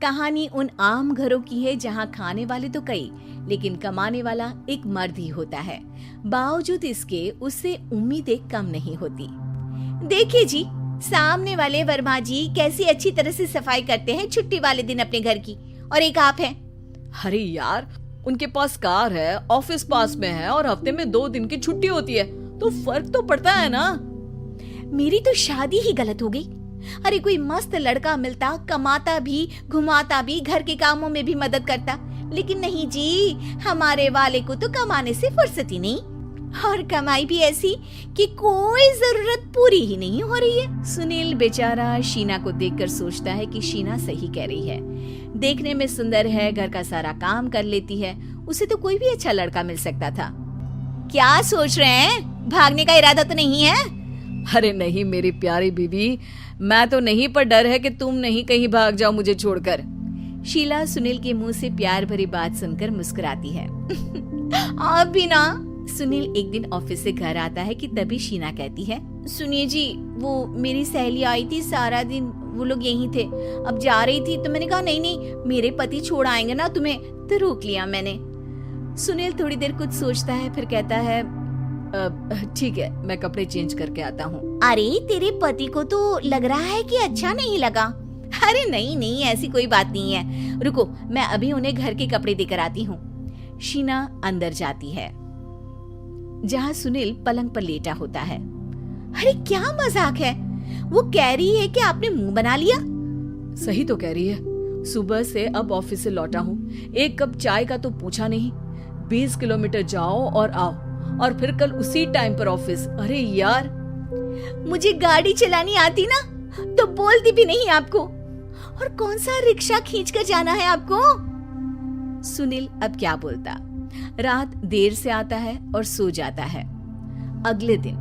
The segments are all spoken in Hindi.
कहानी उन आम घरों की है जहाँ खाने वाले तो कई, लेकिन कमाने वाला एक मर्द ही होता है। बावजूद इसके उससे उम्मीदें कम नहीं होती। देखिए जी, सामने वाले वर्मा जी कैसी अच्छी तरह से सफाई करते हैं छुट्टी वाले दिन अपने घर की, और एक आप हैं। अरे यार, उनके पास कार है, ऑफिस पास में है और हफ्ते में 2 दिन की छुट्टी होती है, तो फर्क तो पड़ता है ना। मेरी तो शादी ही गलत हो गई। अरे कोई मस्त लड़का मिलता, कमाता भी, घुमाता भी, घर के कामों में भी मदद करता, लेकिन नहीं जी, हमारे वाले को तो कमाने से फुर्सत ही नहीं, और कमाई भी ऐसी कि कोई जरूरत पूरी ही नहीं हो रही है। सुनील बेचारा शीना को देखकर सोचता है कि शीना सही कह रही है। देखने में सुंदर है, घर का सारा काम कर लेती है, उसे तो कोई भी अच्छा लड़का मिल सकता था। क्या सोच रहे हैं? भागने का इरादा तो नहीं है? अरे नहीं मेरी प्यारी बीवी, मैं तो नहीं, पर डर है कि तुम नहीं कहीं भाग जाओ मुझे छोड़कर। शीला सुनील के मुंह से प्यार भरी बात सुनकर मुस्कुराती है। आप भी ना। सुनील एक दिन ऑफिस से घर आता है कि तभी शीना कहती है, सुनिए जी, वो मेरी सहेली आई थी, सारा दिन वो लोग यहीं थे, अब जा रही थी तो मैंने कहा नहीं, मेरे पति छोड़ आएंगे ना तुम्हें, तो रोक लिया मैंने। सुनील थोड़ी देर कुछ सोचता है, फिर कहता है, ठीक है, मैं कपड़े चेंज करके आता हूँ। अरे तेरे पति को तो लग रहा है कि अच्छा नहीं लगा। अरे नहीं, ऐसी कोई बात नहीं है, रुको मैं अभी उन्हें घर के कपड़े देकर आती हूँ। शीना अंदर जाती है जहाँ सुनील पलंग पर लेटा होता है। अरे क्या मजाक है, वो कह रही है कि आपने मुंह बना लिया। सही तो कह रही है, सुबह से अब ऑफिस से लौटा हूँ, एक कप चाय का तो पूछा नहीं, 20 किलोमीटर जाओ और आओ, और फिर कल उसी टाइम पर ऑफिस। अरे यार, मुझे गाड़ी चलानी आती ना तो बोलती भी नहीं आपको, और कौन सा रिक्शा खींच कर जाना है आपको। सुनील अब क्या बोलता। रात देर से आता है और सो जाता है। अगले दिन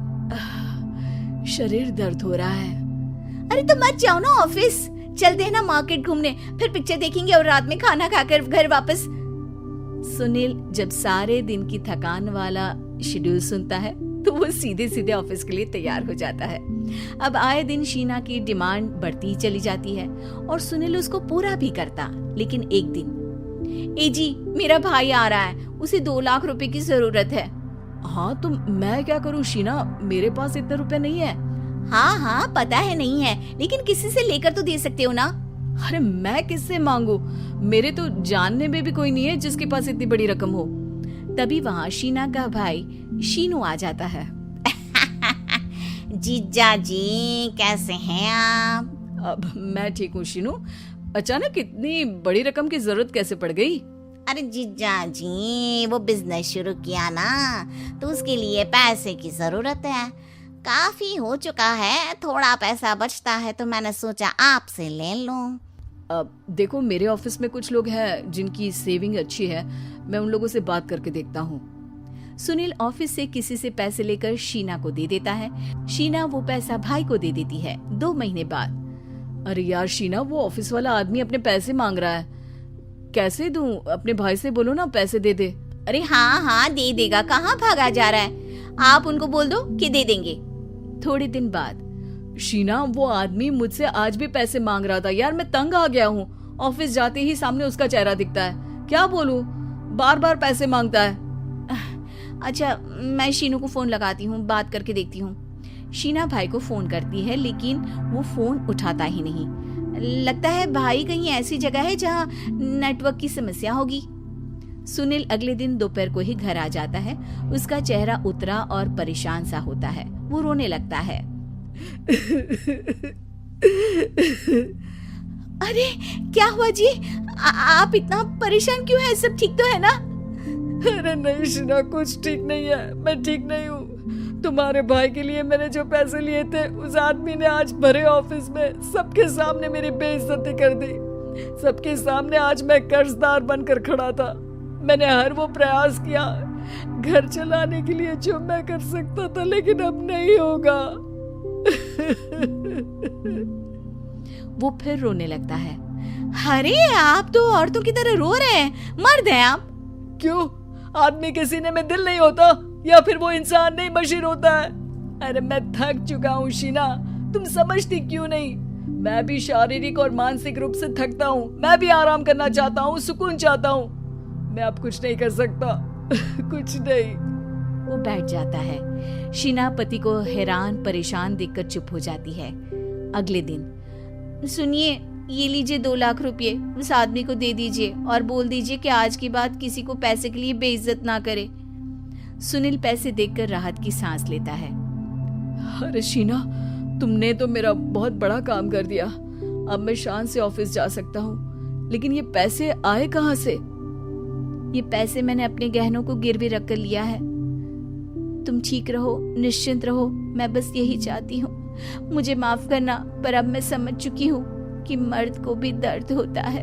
शरीर दर्द हो रहा है। अरे तो मत जाओ ना ऑफिस, चलते हैं ना मार्केट घूमने, फिर पिक्चर देखेंगे और रात में खाना खाकर घर वापस। सुनील जब सारे दिन की थकान वाला शेड्यूल सुनता है तो वो सीधे सीधे ऑफिस के लिए तैयार हो जाता है। अब आए दिन शीना की डिमांड बढ़ती चली जाती है और सुनील उसको पूरा भी करता, लेकिन एक दिन, ए जी मेरा भाई आ रहा है, उसे 2 लाख रुपए की जरूरत है। हाँ तो मैं क्या करूँ शीना, मेरे पास इतने रुपए नहीं है। हाँ पता है नहीं है, लेकिन किसी से लेकर तो दे सकते हो ना। अरे मैं किससे मांगू, मेरे तो जानने में भी कोई नहीं है जिसके पास इतनी बड़ी रकम हो। तभी वहाँ शीना का भाई शीनू आ जाता है। जीजा जी कैसे हैं आप? अब मैं ठीक हूँ शीनू, अचानक इतनी बड़ी रकम की जरूरत कैसे पड़ गई? अरे जीजा जी, वो बिजनेस शुरू किया ना, तो उसके लिए पैसे की जरूरत है, काफी हो चुका है, थोड़ा पैसा बचता है तो मैंने सोचा आपसे ले लूं। अब देखो, मेरे ऑफिस में कुछ लोग हैं जिनकी सेविंग अच्छी है, मैं उन लोगों से बात करके देखता हूँ। सुनील ऑफिस से किसी से पैसे लेकर शीना को दे देता है। शीना वो पैसा भाई को दे देती है 2 महीने बाद। अरे यार शीना, वो ऑफिस वाला आदमी अपने पैसे मांग रहा है, कैसे दूं? अपने भाई से बोलो ना पैसे दे दे। अरे हाँ दे देगा, कहाँ भागा जा रहा है, आप उनको बोल दो कि दे देंगे। थोड़े दिन बाद, शीना वो आदमी मुझसे आज भी पैसे मांग रहा था यार, मैं तंग आ गया हूँ, ऑफिस जाते ही सामने उसका चेहरा दिखता है, क्या बोलूं, बार बार पैसे मांगता है। अच्छा मैं शीनू को फोन लगाती हूँ, बात करके देखती हूँ। शीना भाई को फोन करती है, लेकिन वो फोन उठाता ही नहीं। लगता है भाई कहीं ऐसी जगह है जहाँ नेटवर्क की समस्या होगी। सुनील अगले दिन दोपहर को ही घर आ जाता है। उसका चेहरा उतरा और परेशान सा होता है, वो रोने लगता है। अरे क्या हुआ जी, आप इतना परेशान क्यों हैं? सब ठीक तो है ना? अरे नहीं शीना, कुछ ठीक नहीं है, मैं ठीक नहीं हूँ। तुम्हारे भाई के लिए मैंने जो पैसे लिए थे, उस आदमी ने आज भरे ऑफिस में सबके सामने मेरी बेइज्जती कर दी। सबके सामने आज मैं कर्जदार बनकर खड़ा था। मैंने हर वो प्रयास किया घर चलाने के लिए जो मैं कर सकता था, लेकिन अब नहीं होगा। वो फिर रोने लगता है। अरे आप तो औरतों की तरह रो रहे हैं, मर्द हैं आप। क्यों, आदमी के सीने में दिल नहीं होता, या फिर वो इंसान नहीं मशीन होता है? अरे मैं थक चुका हूँ शीना, तुम समझती क्यों नहीं? मैं भी शारीरिक और मानसिक रूप से थकता हूँ, मैं भी आराम करना चाहता हूँ, सुकून चाहता हूँ। मैं अब कुछ नहीं कर सकता। कुछ नहीं। वो बैठ जाता है। शीना पति को हैरान परेशान देखकर चुप हो जाती है। अगले दिन, सुनिए, ये लीजिए 2 लाख रुपए, उस आदमी को दे दीजिए और बोल दीजिए कि आज के बाद किसी को पैसे के लिए बेइज्जत ना करे। सुनील पैसे देखकर राहत की सांस लेता है। अरे शीना, तुमने तो मेरा बहुत बड़ा काम कर दिया। अब मैं शान से ऑफिस जा सकता हूँ, लेकिन ये पैसे आए कहाँ से? ये पैसे मैंने अपने गहनों को गिरवी रख कर लिया है। तुम ठीक रहो, निश्चिंत रहो, मैं बस यही चाहती हूँ। मुझे माफ करना, पर अब मैं समझ चुकी हूँ कि मर्द को भी दर्द होता है।